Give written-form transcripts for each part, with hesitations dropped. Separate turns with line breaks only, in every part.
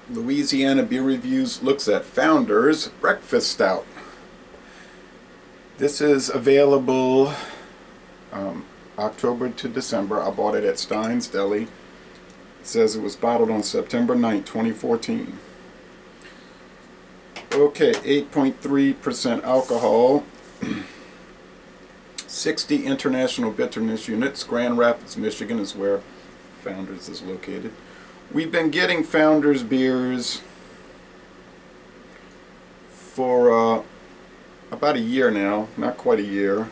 Louisiana Beer Reviews looks at Founders Breakfast Stout. This is available October to December. I bought it at Stein's Deli. It says it was bottled on September 9th, 2014. Okay, 8.3% alcohol, 60 international bitterness units. Grand Rapids, Michigan is where Founders is located. We've been getting Founders beers for about a year now, not quite a year.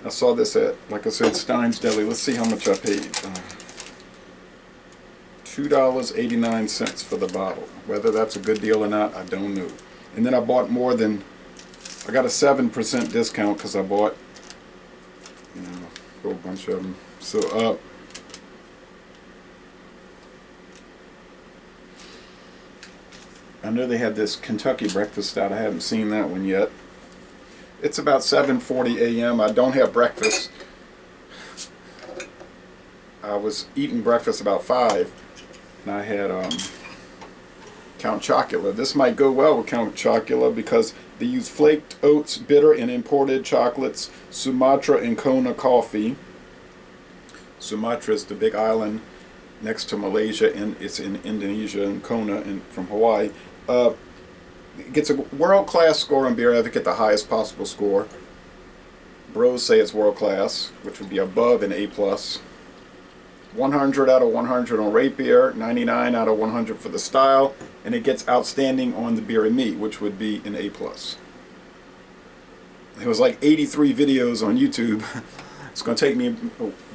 I saw this at, like I said, Stein's Deli. Let's see how much I paid. $2.89 for the bottle. Whether that's a good deal or not, I don't know. And then I bought more than, I got a 7% discount because I bought, a whole bunch of them. So, I know they had this Kentucky breakfast stout. I haven't seen that one yet. It's about 7:40 a.m. I don't have breakfast. I was eating breakfast about 5, and I had Count Chocula. This might go well with Count Chocula because they use flaked oats, bitter and imported chocolates, Sumatra and Kona coffee. Sumatra is the big island next to Malaysia, and it's in Indonesia, and Kona from Hawaii. It gets a world-class score on beer. I think at the highest possible score. Bros say it's world-class, which would be above an A+. 100 out of 100 on rate beer, 99 out of 100 for the style, and it gets outstanding on the beer and me, which would be an A+. It was like 83 videos on YouTube. It's going to take me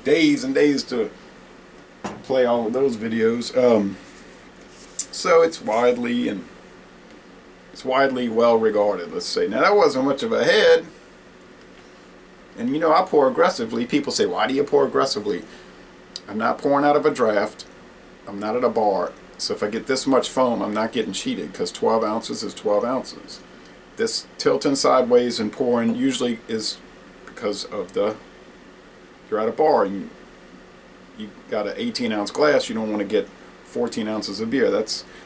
days and days to play all of those videos. So it's widely well regarded, let's say. Now that wasn't much of a head. And I pour aggressively. People say, why do you pour aggressively? I'm not pouring out of a draft. I'm not at a bar. So if I get this much foam, I'm not getting cheated because 12 ounces is 12 ounces. This tilting sideways and pouring usually is because of you're at a bar and you got an 18-ounce glass. You don't want to get 14 ounces of beer.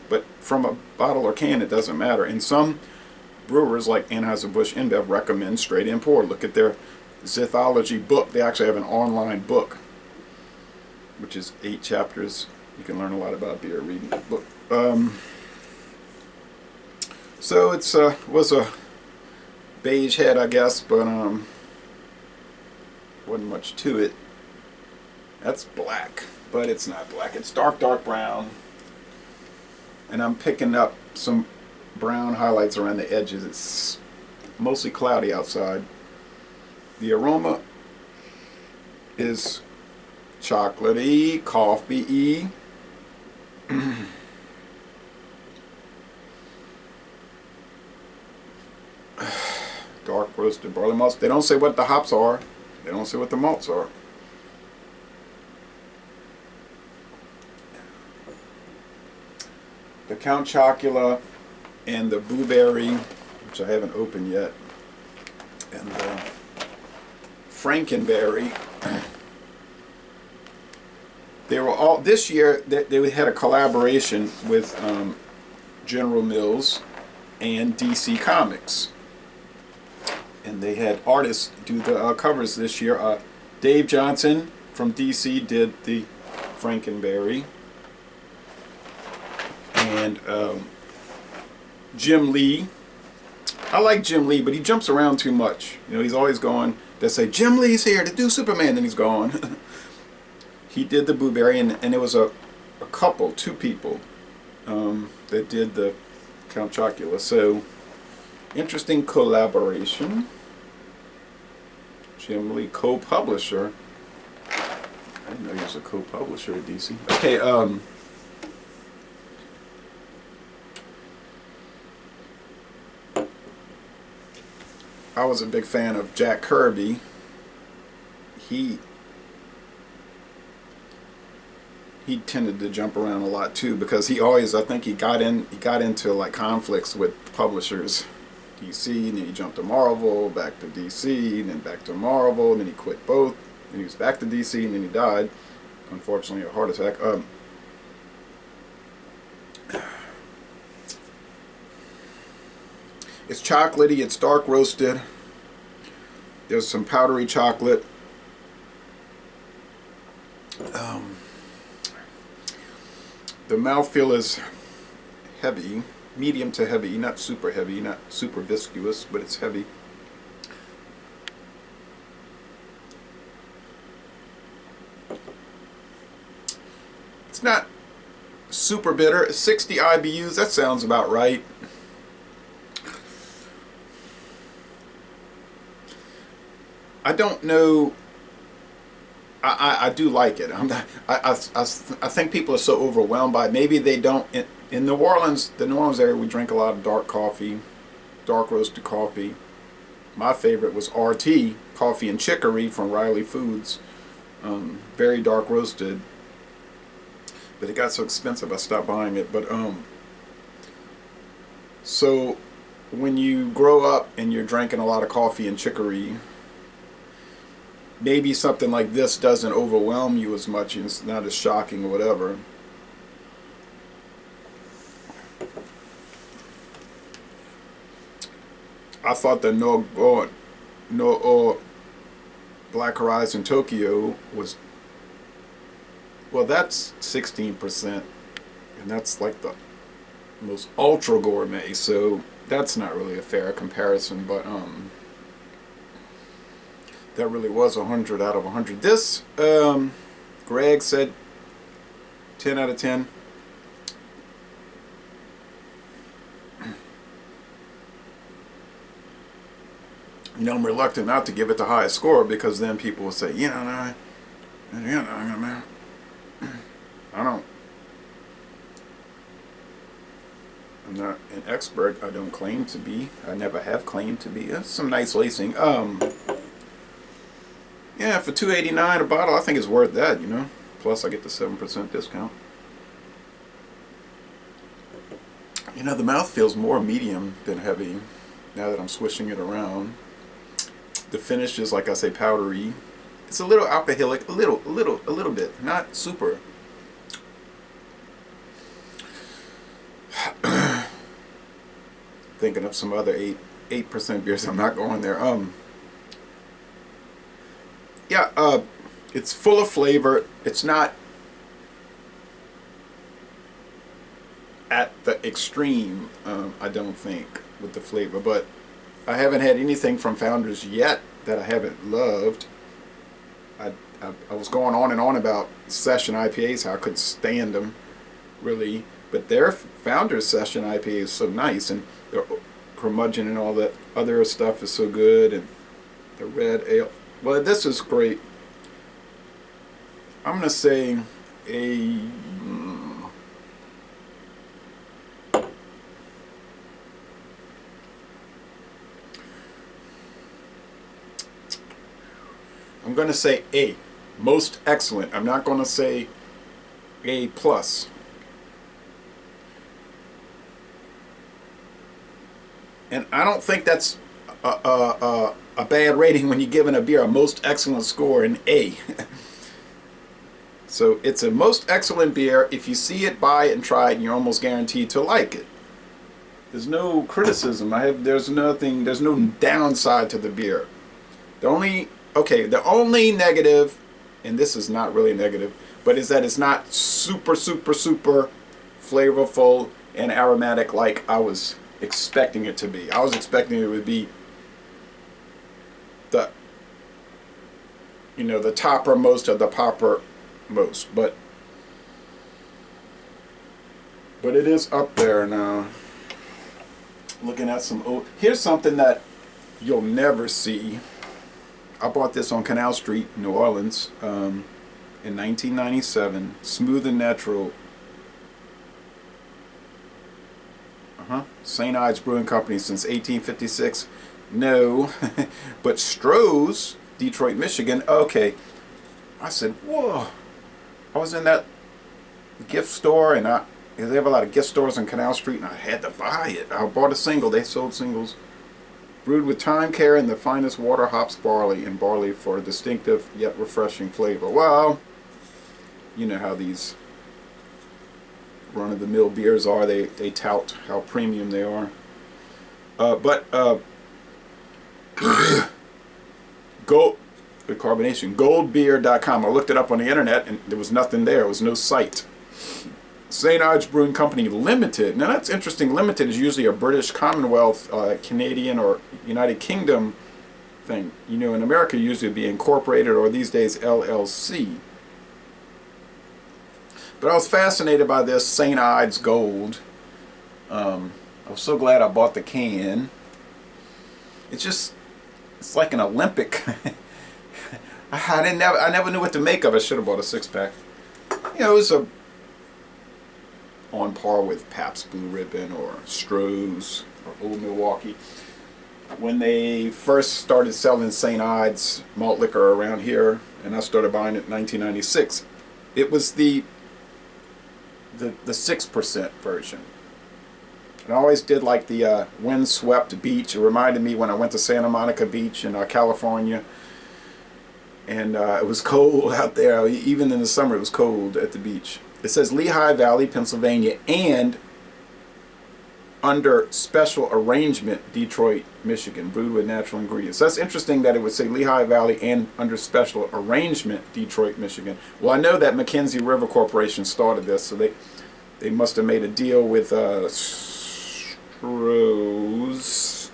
But from a bottle or can, it doesn't matter. And some brewers like Anheuser-Busch InBev recommend straight in pour. Look at their Zithology book. They actually have an online book, which is 8 chapters. You can learn a lot about beer reading the book. So it's was a beige head, I guess, but wasn't much to it. That's black, but it's not black. It's dark brown. And I'm picking up some brown highlights around the edges. It's mostly cloudy outside. The aroma is chocolatey, coffee-y. Dark roasted barley malts. They don't say what the hops are. They don't say what the malts are. The Count Chocula and the Blueberry, which I haven't opened yet, and the Frankenberry. They were all, this year they had a collaboration with General Mills and DC Comics, and they had artists do the covers this year. Dave Johnson from DC did the Frankenberry, and Jim Lee. I like Jim Lee, but he jumps around too much. He's always going. They say Jim Lee's here to do Superman, and he's gone. He did the Blueberry, and it was a couple, 2 people, that did the Count Chocula. So, interesting collaboration. Jim Lee, co-publisher. I didn't know he was a co-publisher at DC. Okay, I was a big fan of Jack Kirby. He tended to jump around a lot too because he always, I think he got into like conflicts with publishers. DC, and then he jumped to Marvel, back to DC, and then back to Marvel, and then he quit both, and he was back to DC, and then he died, unfortunately, a heart attack. It's chocolatey, it's dark roasted. There's some powdery chocolate. The mouthfeel is heavy, medium to heavy, not super heavy, not super viscous, but it's heavy. It's not super bitter. 60 IBUs, that sounds about right. I don't know. I do like it. I think people are so overwhelmed by it. Maybe they don't. In New Orleans, the New Orleans area, we drink a lot of dark coffee, dark roasted coffee. My favorite was RT, Coffee and Chicory from Riley Foods. Very dark roasted. But it got so expensive I stopped buying it. But so when you grow up and you're drinking a lot of coffee and chicory, maybe something like this doesn't overwhelm you as much and it's not as shocking or whatever. I thought the no Black Horizon Tokyo was, well, that's 16%, and that's like the most ultra gourmet, so that's not really a fair comparison, but that really was 100 out of 100. This, Greg said 10 out of 10. You know, I'm reluctant not to give it the highest score because then people will say, I don't. I'm not an expert. I don't claim to be. I never have claimed to be. That's some nice lacing. Yeah, for $2.89 a bottle, I think it's worth that, Plus, I get the 7% discount. The mouth feels more medium than heavy now that I'm swishing it around. The finish is, like I say, powdery. It's a little alcoholic, a little bit, not super. Thinking of some other 8% beers. I'm not going there. Yeah, it's full of flavor. It's not at the extreme, I don't think, with the flavor, but I haven't had anything from Founders yet that I haven't loved. I was going on and on about session IPAs, how I couldn't stand them, really, but their Founders session IPA is so nice, and their curmudgeon and all that other stuff is so good, and the red ale. Well, this is great. I'm going to say I'm going to say A. Most excellent. I'm not going to say A plus. And I don't think that's a bad rating when you're giving a beer a most excellent score, an A. So it's a most excellent beer. If you see it, buy it and try it, and you're almost guaranteed to like it. There's no criticism. There's no downside to the beer. The only negative, and this is not really negative, but is that it's not super flavorful and aromatic like I was expecting it to be. I was expecting it would be the toppermost of the poppermost, but it is up there now. Looking at here's something that you'll never see. I bought this on Canal Street, New Orleans, in 1997. Smooth and Natural. St. Ives Brewing Company since 1856. No, but Stroh's, Detroit, Michigan. Okay. I said, whoa. I was in that gift store, and they have a lot of gift stores on Canal Street, and I had to buy it. I bought a single. They sold singles. Brewed with time, care, and the finest water, hops, barley, and barley for a distinctive yet refreshing flavor. Well, you know how these run-of-the-mill beers are. They tout how premium they are. But gold the carbonation goldbeer.com. I looked it up on the internet and there was nothing there. There was no site. St. Ives Brewing Company Limited. Now that's interesting. Limited is usually a British Commonwealth, Canadian, or United Kingdom thing. You know, in America usually it'd be incorporated, or these days LLC. But I was fascinated by this St. Ives Gold. I was so glad I bought the can. It's like an Olympic. I never knew what to make of it. I should have bought a 6-pack. You know, it was on par with Pabst Blue Ribbon or Stroh's or Old Milwaukee. When they first started selling St. Ives malt liquor around here, and I started buying it in 1996, it was the 6% version. And I always did like the windswept beach. It reminded me when I went to Santa Monica Beach in California. And it was cold out there. Even in the summer it was cold at the beach. It says Lehigh Valley, Pennsylvania, and under special arrangement, Detroit, Michigan, brewed with natural ingredients. That's interesting that it would say Lehigh Valley and under special arrangement, Detroit, Michigan. Well, I know that Mackenzie River Corporation started this, so they must have made a deal with Stroh's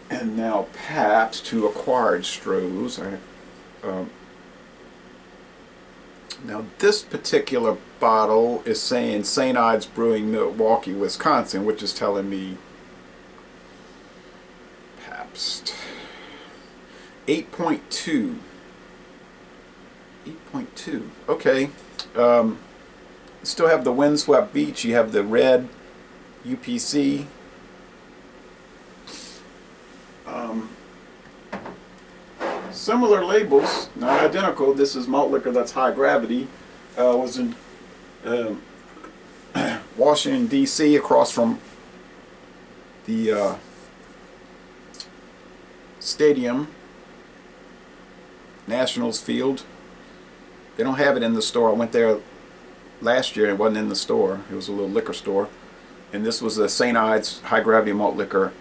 and now Pabst, who acquired Stroh's. Now this particular bottle is saying St. Ives Brewing, Milwaukee, Wisconsin, which is telling me Pabst. 8.2. 8.2. Okay. You still have the windswept beach. You have the red UPC. Similar labels, not identical. This is malt liquor that's high gravity. Was in Washington, D.C., across from the stadium, Nationals Field. They don't have it in the store. I went there last year and it wasn't in the store. It was a little liquor store. And this was a St. Ives high gravity malt liquor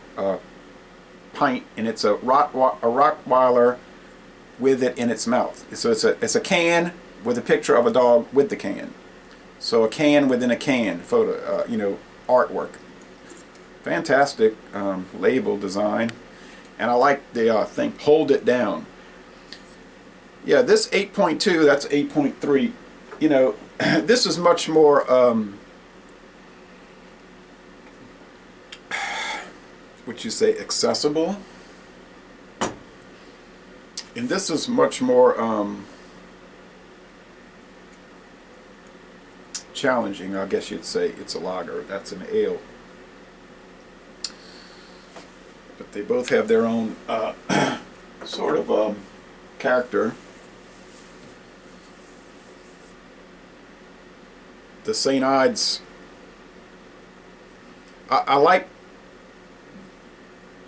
pint, and it's a Rottweiler with it in its mouth. So it's a can with a picture of a dog with the can. So a can within a can photo, you know, artwork. Fantastic label design, and I like the thing. Hold it down. Yeah, this 8.2. That's 8.3. You know, this is much more. Would you say accessible? And this is much more challenging, I guess you'd say. It's a lager. That's an ale. But they both have their own sort of character. The St. Ives, I like.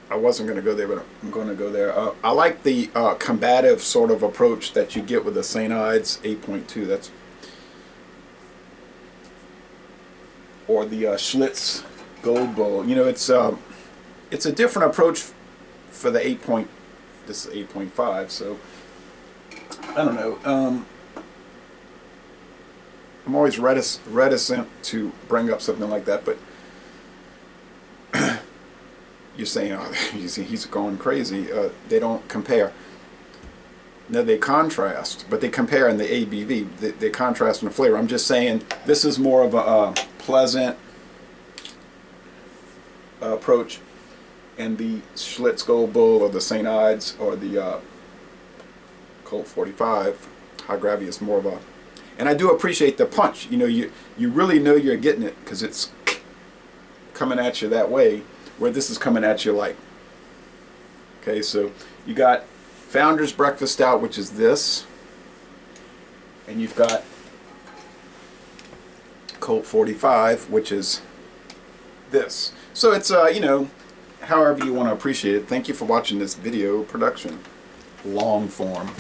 I wasn't going to go there, but I'm going to go there. I like the combative sort of approach that you get with the St. Ives 8.2. That's, or the Schlitz Gold Bowl. You know, it's a different approach for the 8. This is 8.5. So I don't know. I'm always reticent to bring up something like that, but. You're saying, oh, he's going crazy. They don't compare. No, they contrast, but they compare in the ABV. They contrast in the flavor. I'm just saying this is more of a pleasant approach, and the Schlitz Gold Bull or the St. Ives or the Colt 45 high gravity is more of a. And I do appreciate the punch. You know, you really know you're getting it because it's coming at you that way. Where this is coming at you like, okay, so you got Founder's Breakfast Stout, which is this, and you've got Colt 45, which is this. So it's you know, however you want to appreciate it. Thank you for watching this video production, long form.